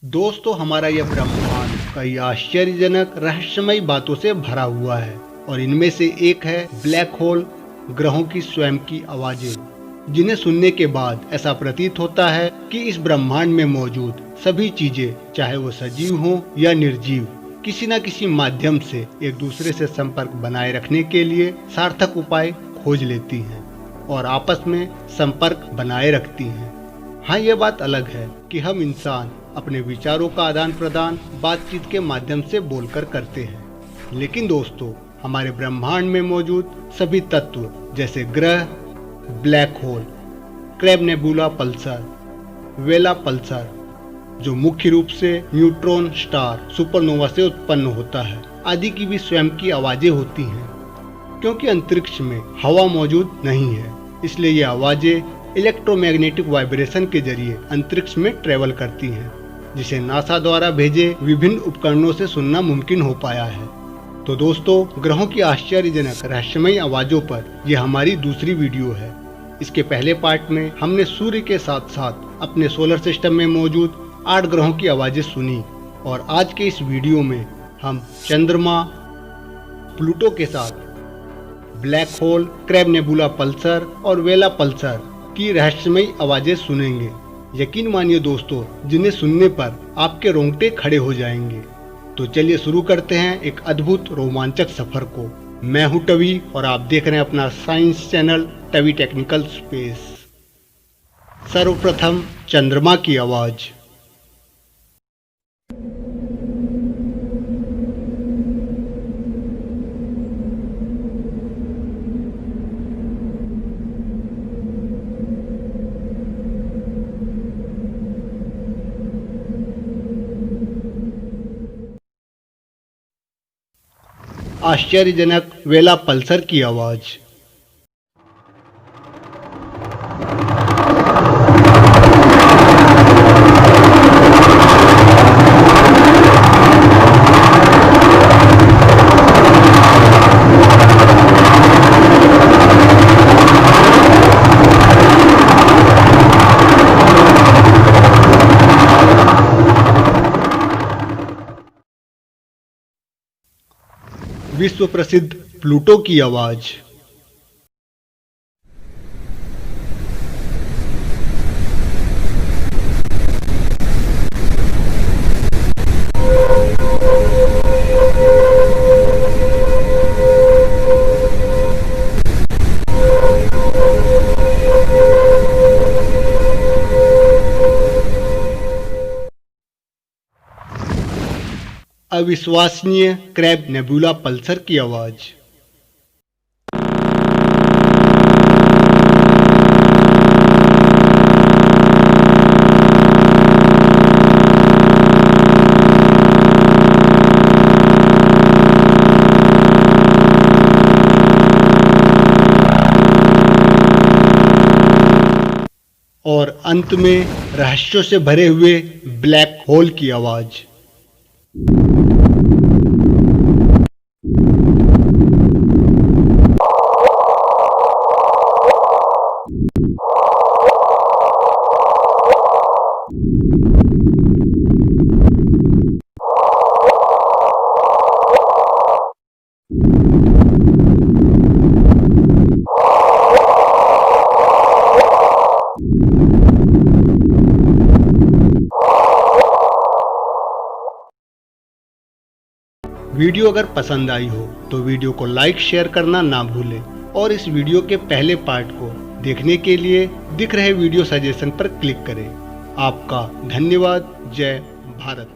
दोस्तों, हमारा यह ब्रह्मांड कई आश्चर्यजनक रहस्यमयी बातों से भरा हुआ है और इनमें से एक है ब्लैक होल, ग्रहों की स्वयं की आवाजें, जिन्हें सुनने के बाद ऐसा प्रतीत होता है कि इस ब्रह्मांड में मौजूद सभी चीजें, चाहे वो सजीव हों या निर्जीव, किसी न किसी माध्यम से एक दूसरे से संपर्क बनाए रखने के लिए सार्थक उपाय खोज लेती हैं और आपस में संपर्क बनाए रखती हैं। हाँ, ये बात अलग है कि हम इंसान अपने विचारों का आदान प्रदान बातचीत के माध्यम से बोलकर करते हैं, लेकिन दोस्तों, हमारे ब्रह्मांड में मौजूद सभी तत्व जैसे ग्रह, black hole, crab nebula Pulsar, वेला पल्सर, जो मुख्य रूप से न्यूट्रॉन स्टार सुपरनोवा से उत्पन्न होता है, आदि की भी स्वयं की आवाजें होती हैं। क्योंकि अंतरिक्ष में हवा मौजूद नहीं है, इसलिए ये आवाजें इलेक्ट्रोमैग्नेटिक वाइब्रेशन के जरिए अंतरिक्ष में ट्रेवल करती हैं, जिसे नासा द्वारा भेजे विभिन्न उपकरणों से सुनना मुमकिन हो पाया है। तो दोस्तों, ग्रहों की आश्चर्यजनक रहस्यमयी आवाजों पर यह हमारी दूसरी वीडियो है। इसके पहले पार्ट में हमने सूर्य के साथ साथ अपने सोलर सिस्टम में मौजूद 8 ग्रहों की आवाजें सुनी और आज के इस वीडियो में हम चंद्रमा, प्लूटो के साथ black hole, crab nebula Pulsar और वेला पल्सर की रहस्यमयी आवाजें सुनेंगे। यकीन मानिए दोस्तों, जिन्हें सुनने पर आपके रोंगटे खड़े हो जाएंगे। तो चलिए शुरू करते हैं एक अद्भुत रोमांचक सफर को। मैं हूं टवी और आप देख रहे हैं अपना साइंस चैनल टवी टेक्निकल स्पेस। सर्वप्रथम चंद्रमा की आवाज। आश्चर्यजनक वेला पल्सर की आवाज। विश्व प्रसिद्ध प्लूटो की आवाज। अविश्वसनीय क्रैब नेबुला पल्सर की आवाज। और अंत में रहस्यों से भरे हुए ब्लैक होल की आवाज। वीडियो अगर पसंद आई हो तो वीडियो को लाइक शेयर करना ना भूलें और इस वीडियो के पहले पार्ट को देखने के लिए दिख रहे वीडियो सजेशन पर क्लिक करें। आपका धन्यवाद। जय भारत।